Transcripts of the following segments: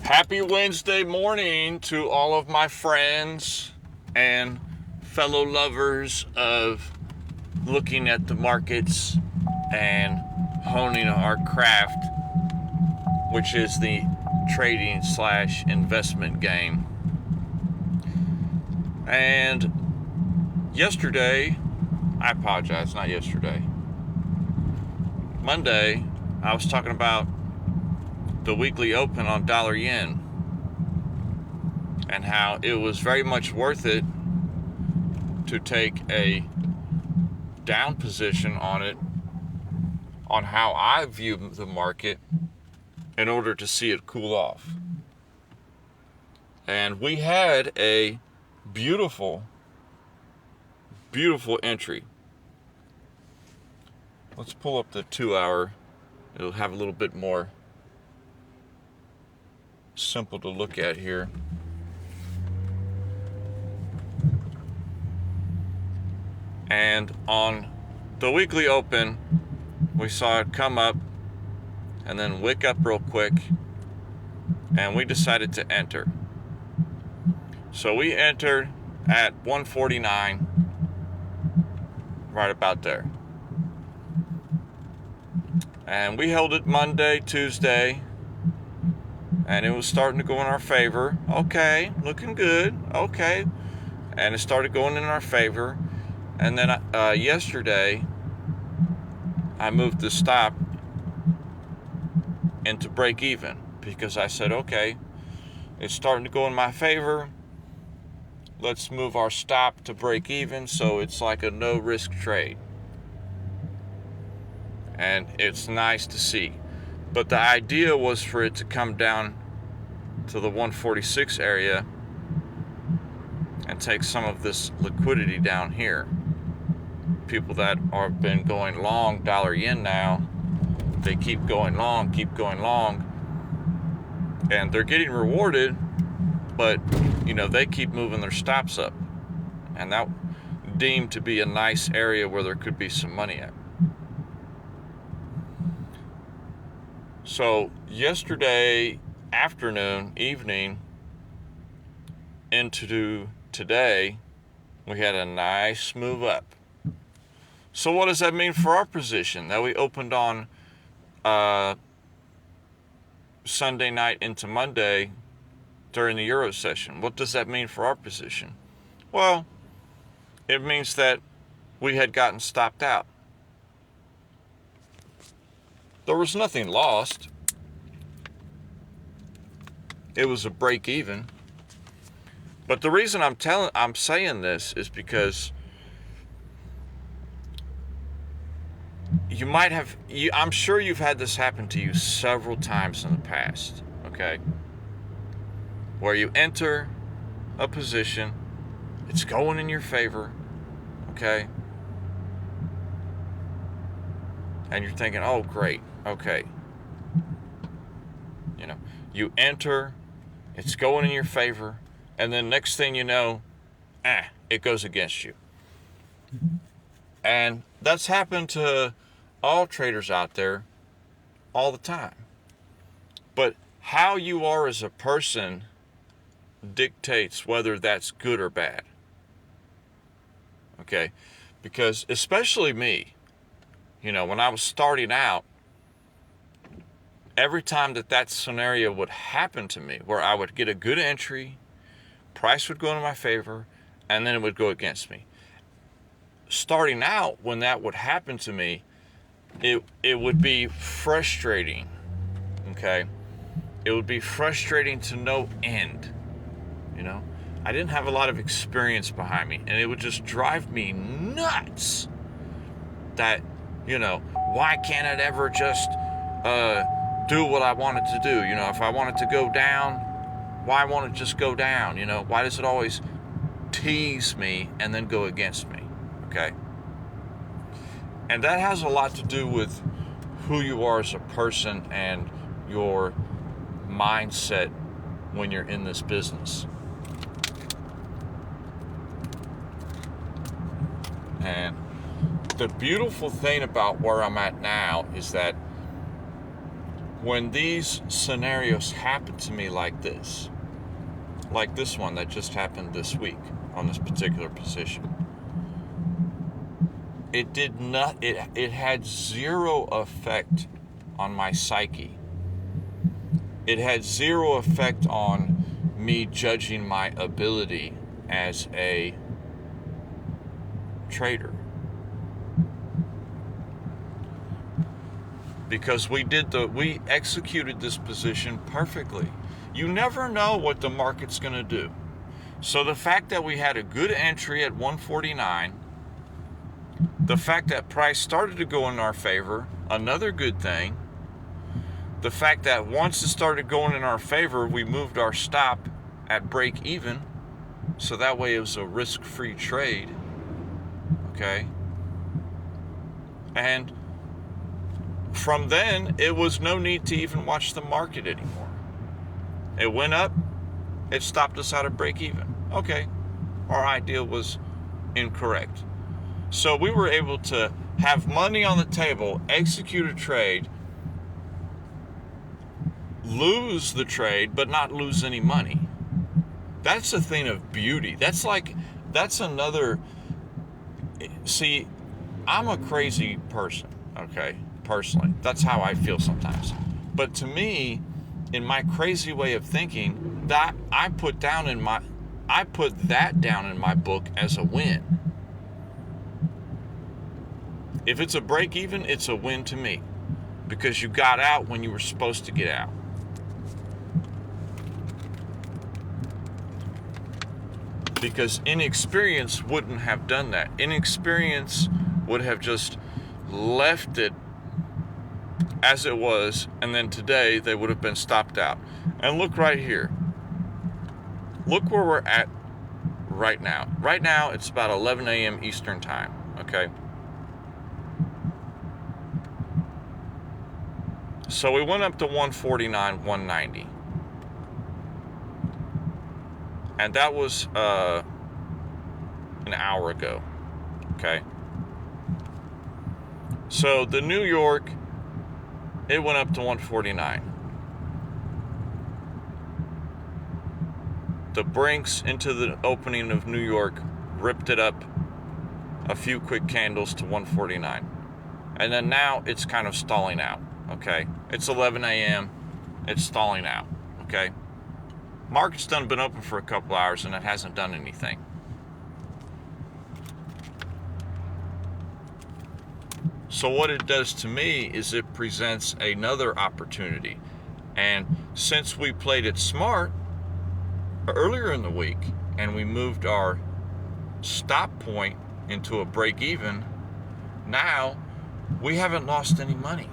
Happy Wednesday morning to all of my friends and fellow lovers of looking at the markets and honing our craft, which is the trading / investment game. And yesterday, I apologize, not yesterday, Monday, I was talking about the weekly open on dollar yen and how it was very much worth it to take a down position on it, on how I view the market, in order to see it cool off. And we had a beautiful entry. Let's pull up the 2 hour. It'll have a little bit more simple to look at here. And on the weekly open, we saw it come up and then wick up real quick, and we decided to enter. So we entered at 149, right about there. And we held it Monday, Tuesday, and it was starting to go in our favor. Okay, looking good. Okay. And it started going in our favor. And then yesterday, I moved the stop into break even because I said, okay, it's starting to go in my favor. Let's move our stop to break even so it's like a no risk trade. And it's nice to see. But the idea was for it to come down to the 146 area and take some of this liquidity down here. People that have been going long dollar yen now, they keep going long, and they're getting rewarded, but they keep moving their stops up, and that deemed to be a nice area where there could be some money at. So yesterday afternoon, evening into today, we had a nice move up. So what does that mean for our position that we opened on Sunday night into Monday during the Euro session? What does that mean for our position? Well, it means that we had gotten stopped out. There was nothing lost. It was a break even. But the reason I'm saying this is because I'm sure you've had this happen to you several times in the past, okay? Where you enter a position, it's going in your favor, okay? And you're thinking, oh, great, okay. You enter, it's going in your favor, and then next thing you know, it goes against you. And that's happened to all traders out there all the time. But how you are as a person dictates whether that's good or bad. Okay? Because especially me, when I was starting out, every time that scenario would happen to me, where I would get a good entry, price would go in my favor, and then it would go against me. Starting out, when that would happen to me, it would be frustrating, okay? It would be frustrating to no end, I didn't have a lot of experience behind me, and it would just drive me nuts that, why can't it ever just do what I want it to do? If I want it to go down, why won't it just go down? Why does it always tease me and then go against me? Okay? And that has a lot to do with who you are as a person and your mindset when you're in this business. And the beautiful thing about where I'm at now is that when these scenarios happen to me like this one that just happened this week on this particular position, it had zero effect on my psyche. It had zero effect on me judging my ability as a trader. Because we executed this position perfectly. You never know what the market's going to do. So the fact that we had a good entry at 149, the fact that price started to go in our favor, another good thing. The fact that once it started going in our favor, we moved our stop at break even, so that way it was a risk-free trade, okay? And from then, it was no need to even watch the market anymore. It went up, it stopped us out of break even. Okay, our idea was incorrect. So we were able to have money on the table, execute a trade, lose the trade, but not lose any money. That's a thing of beauty. That's another, see, I'm a crazy person, okay, personally. That's how I feel sometimes. But to me, in my crazy way of thinking, that I put that down in my book as a win. If it's a break even, it's a win to me, because you got out when you were supposed to get out. Because inexperience wouldn't have done that. Inexperience would have just left it as it was, and then today they would have been stopped out. And look right here. Look where we're at right now. Right now, it's about 11 a.m. Eastern time, okay? So we went up to 149, 190. And that was an hour ago, okay? So the New York, it went up to 149. The Brinks into the opening of New York ripped it up a few quick candles to 149. And then now it's kind of stalling out, okay? It's 11 a.m., it's stalling out, okay? Market's been open for a couple hours and it hasn't done anything. So what it does to me is it presents another opportunity. And since we played it smart earlier in the week and we moved our stop point into a break even, now we haven't lost any money.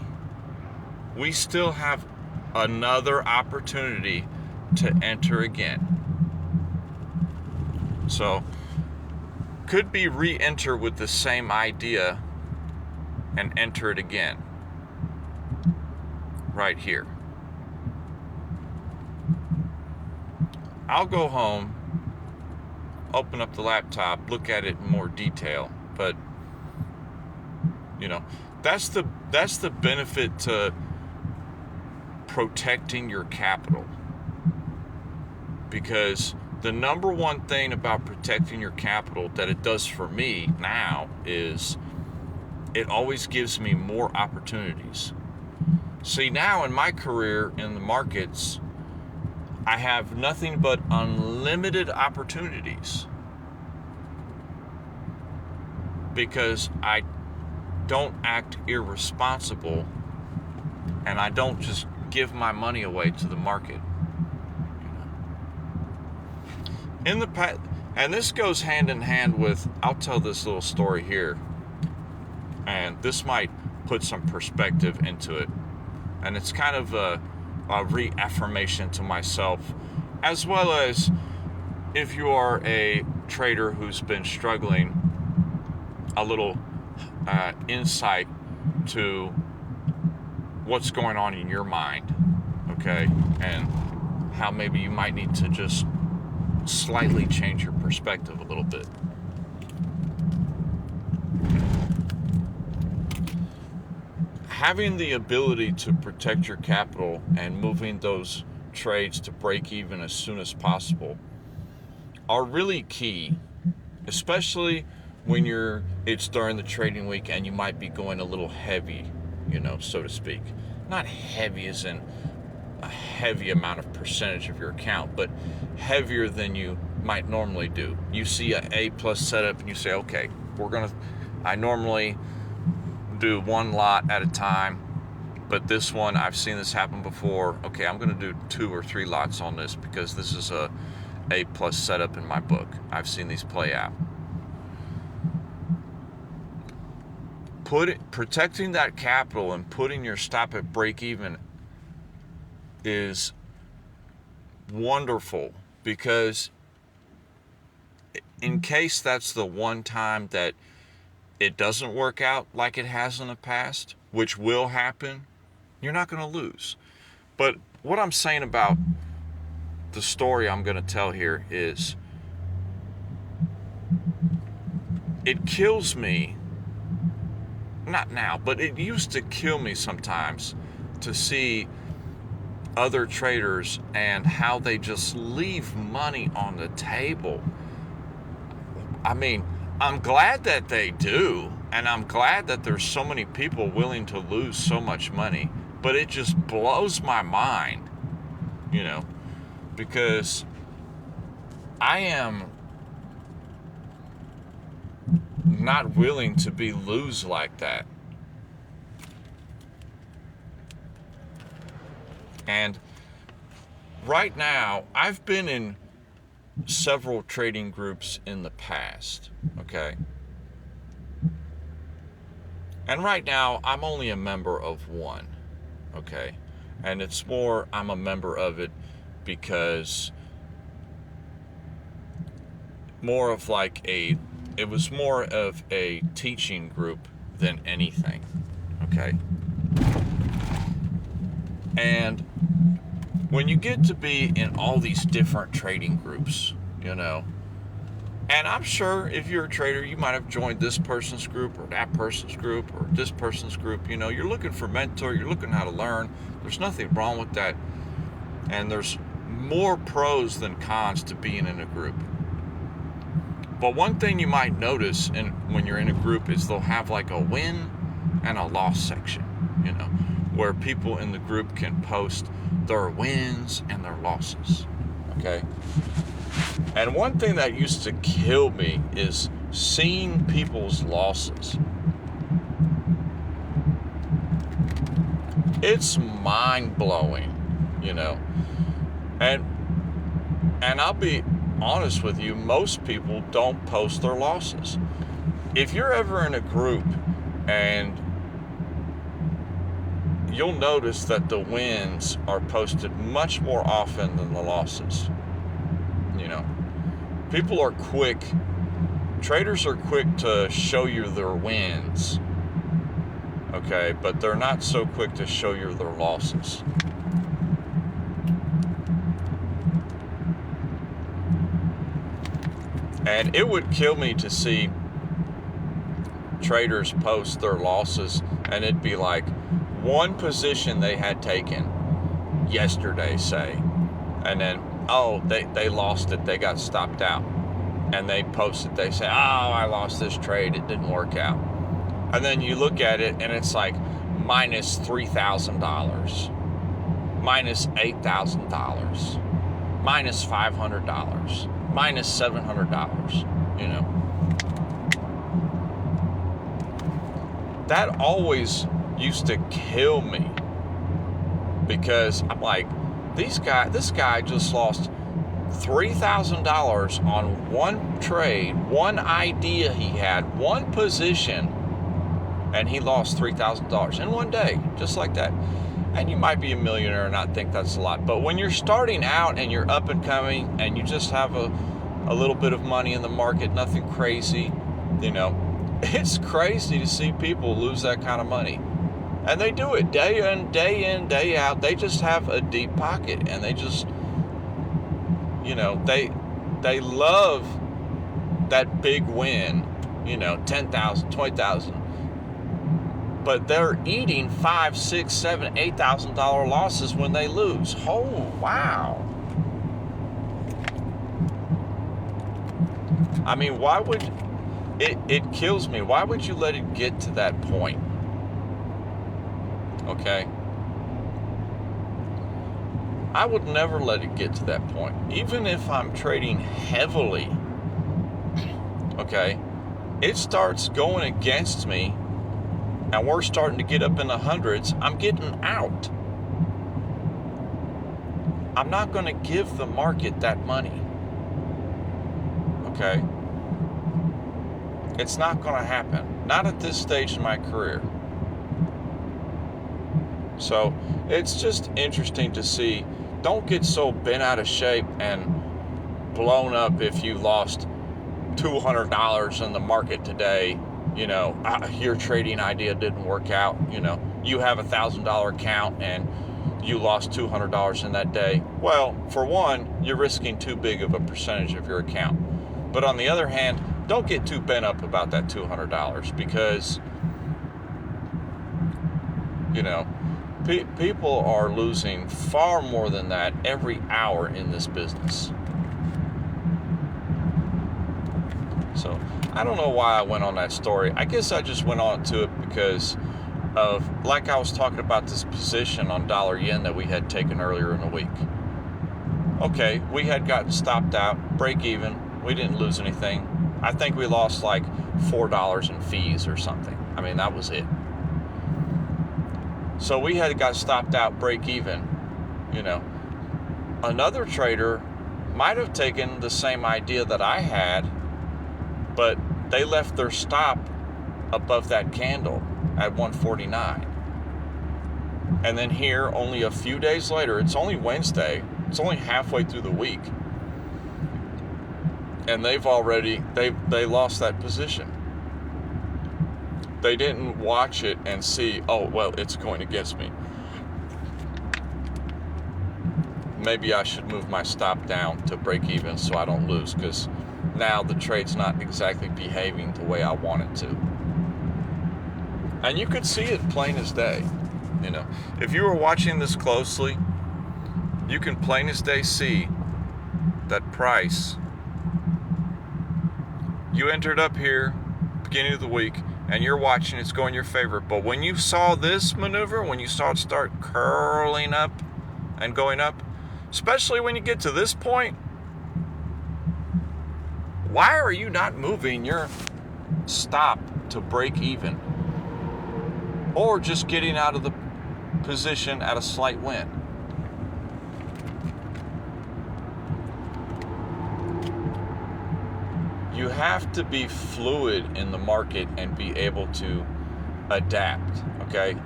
We still have another opportunity to enter again. So could be re-enter with the same idea and enter it again right here. I'll go home, open up the laptop, look at it in more detail, but you know, that's the benefit to protecting your capital. Because the number one thing about protecting your capital that it does for me now is it always gives me more opportunities. See, now in my career in the markets, I have nothing but unlimited opportunities because I don't act irresponsible and I don't just give my money away to the market. In the past, and this goes hand in hand with, I'll tell this little story here, and this might put some perspective into it, and it's kind of a reaffirmation to myself, as well as if you are a trader who's been struggling, a little insight to what's going on in your mind, okay, and how maybe you might need to just slightly change your perspective a little bit. having the ability to protect your capital and moving those trades to break even as soon as possible are really key, especially when it's during the trading week and you might be going a little heavy, so to speak. Not heavy as in a heavy amount of percentage of your account, but heavier than you might normally do. You see a A+ setup and you say, okay, I normally do one lot at a time, but this one, I've seen this happen before. Okay, I'm going to do 2 or 3 lots on this because this is a A+ setup in my book. I've seen these play out. Protecting that capital and putting your stop at break even is wonderful, because in case that's the one time that it doesn't work out like it has in the past, which will happen, you're not going to lose. But what I'm saying about the story I'm going to tell here is, it kills me, not now, but it used to kill me sometimes to see other traders and how they just leave money on the table. I mean, I'm glad that they do, and I'm glad that there's so many people willing to lose so much money, but it just blows my mind, because I am not willing to be lose like that. And right now, I've been in several trading groups in the past, okay? And right now, I'm only a member of one, okay? And it's more, I'm a member of it because it was more of a teaching group than anything, okay? And when you get to be in all these different trading groups, and I'm sure if you're a trader, you might have joined this person's group or that person's group or this person's group. You're looking for mentor, you're looking how to learn. There's nothing wrong with that. And there's more pros than cons to being in a group. But one thing you might notice when you're in a group is they'll have like a win and a loss section, where people in the group can post their wins and their losses, okay? And one thing that used to kill me is seeing people's losses. It's mind-blowing, and I'll be honest with you, most people don't post their losses. If you're ever in a group, and you'll notice that the wins are posted much more often than the losses. People are quick, traders are quick to show you their wins, okay, but they're not so quick to show you their losses. And it would kill me to see traders post their losses, and it'd be like one position they had taken yesterday, say, and then, they lost it, they got stopped out, and they posted, they say, I lost this trade, it didn't work out. And then you look at it and it's like minus $3,000, minus $8,000, minus $500, minus $700, That always used to kill me, because I'm like, this guy just lost $3,000 on one trade, one idea he had, one position, and he lost $3,000 in one day, just like that. And you might be a millionaire and not think that's a lot, but when you're starting out and you're up and coming and you just have a little bit of money in the market, nothing crazy, it's crazy to see people lose that kind of money. And they do it day in, day out. They just have a deep pocket, and they just, they love that big win, 10,000, 20,000. but they're eating $5, $6, $7, $8,000 losses when they lose. Oh, wow. I mean, why would it kills me. Why would you let it get to that point? Okay? I would never let it get to that point. Even if I'm trading heavily, okay, it starts going against me and we're starting to get up in the hundreds, I'm getting out. I'm not going to give the market that money. Okay? It's not going to happen. Not at this stage in my career. So it's just interesting to see. Don't get so bent out of shape and blown up if you lost $200 in the market today. You know, your trading idea didn't work out. You know, you have $1,000 account and you lost $200 in that day. Well, for one, you're risking too big of a percentage of your account. But on the other hand, don't get too bent up about that $200 because, you know, people are losing far more than that every hour in this business. So I don't know why I went on that story. I guess I just went on to it because of, like I was talking about this position on dollar yen that we had taken earlier in the week. Okay, we had gotten stopped out, break even. We didn't lose anything. I think we lost like $4 in fees or something. I mean, that was it. So we had got stopped out, break even. You know, another trader might have taken the same idea that I had, but they left their stop above that candle at 149. And then here, only a few days later, it's only Wednesday, it's only halfway through the week, and they lost that position. They didn't watch it and see, oh, well, it's going against me. Maybe I should move my stop down to break even so I don't lose, because now the trade's not exactly behaving the way I want it to. And you could see it plain as day. You know, if you were watching this closely, you can plain as day see that price. You entered up here beginning of the week and you're watching it's going your favor. But when you saw this maneuver, when you saw it start curling up and going up, especially when you get to this point, why are you not moving your stop to break even? Or just getting out of the position at a slight win? You have to be fluid in the market and be able to adapt, okay?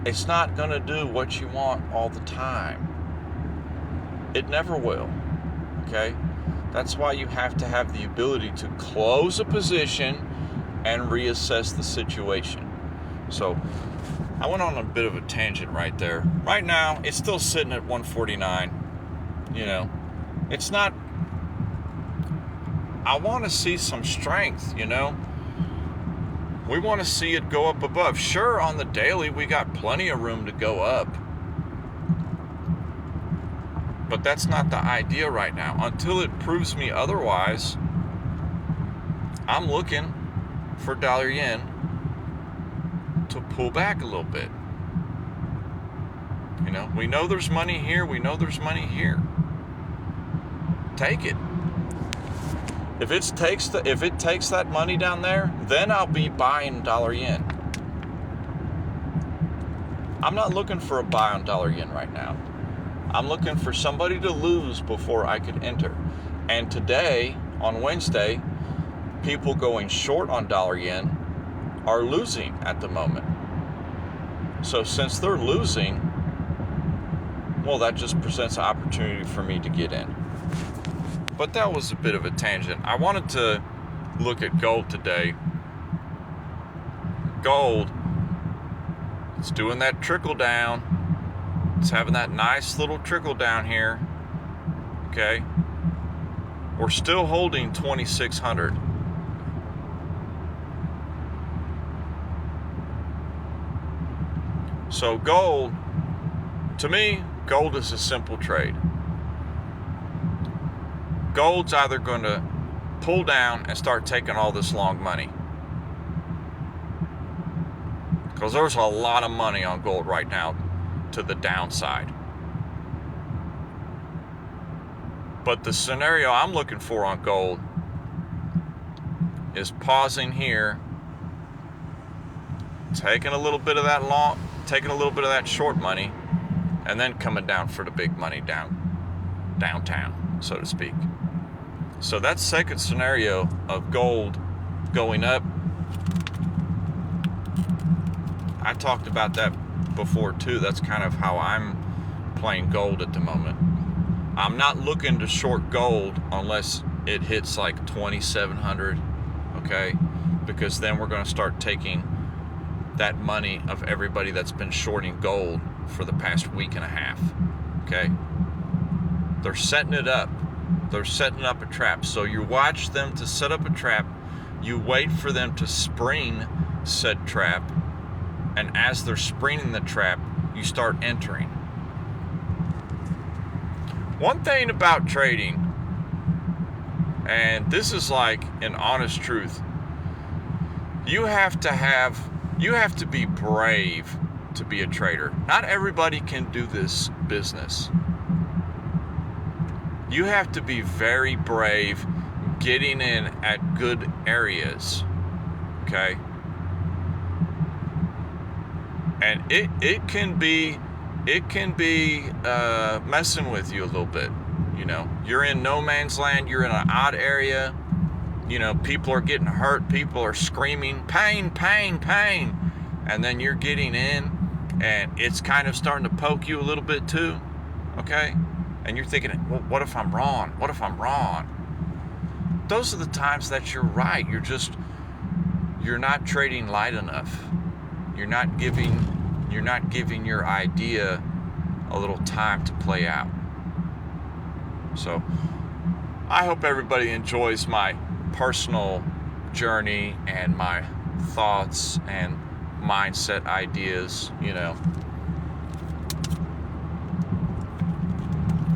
It's not going to do what you want all the time. It never will, okay? That's why you have to have the ability to close a position and reassess the situation. So I went on a bit of a tangent right there. Right now, it's still sitting at 149. You know, it's not, I want to see some strength, you know. We want to see it go up above. Sure, on the daily, we got plenty of room to go up. But that's not the idea right now. Until it proves me otherwise, I'm looking for dollar yen to pull back a little bit. You know, we know there's money here. We know there's money here. Take it. If it takes that money down there, then I'll be buying dollar yen. I'm not looking for a buy on dollar yen right now. I'm looking for somebody to lose before I could enter. And today, on Wednesday, people going short on dollar yen are losing at the moment. So since they're losing, well, that just presents an opportunity for me to get in. But that was a bit of a tangent. I wanted to look at gold today. Gold, it's doing that trickle down. It's having that nice little trickle down here. Okay. We're still holding 2,600. So gold, to me, gold is a simple trade. Gold's either going to pull down and start taking all this long money, because there's a lot of money on gold right now to the downside. But the scenario I'm looking for on gold is pausing here, taking a little bit of that short money, and then coming down for the big money downtown, so to speak. So that's second scenario of gold going up. I talked about that before too. That's kind of how I'm playing gold at the moment. I'm not looking to short gold unless it hits like 2,700, okay? Because then we're going to start taking that money of everybody that's been shorting gold for the past week and a half, okay? They're setting it up. They're setting up a trap. So you watch them to set up a trap. You wait for them to spring said trap. And as they're springing the trap, you start entering. One thing about trading, and this is like an honest truth, you have to be brave to be a trader. Not everybody can do this business. You have to be very brave getting in at good areas, okay? And it can be messing with you a little bit. You know, you're in no man's land, you're in an odd area, you know, people are getting hurt, people are screaming, pain, pain, pain, and then you're getting in, and it's kind of starting to poke you a little bit too, okay? And you're thinking, well, what if I'm wrong? What if I'm wrong? Those are the times that you're right. You're not trading light enough. You're not giving your idea a little time to play out. So I hope everybody enjoys my personal journey and my thoughts and mindset ideas, you know.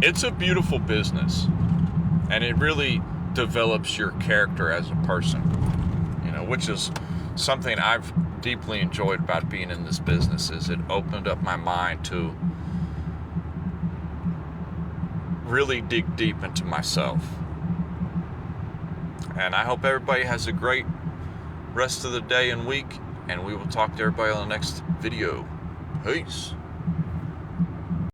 It's a beautiful business, and it really develops your character as a person, you know, which is something I've deeply enjoyed about being in this business. Is it opened up my mind to really dig deep into myself. And I hope everybody has a great rest of the day and week, and we will talk to everybody on the next video. Peace.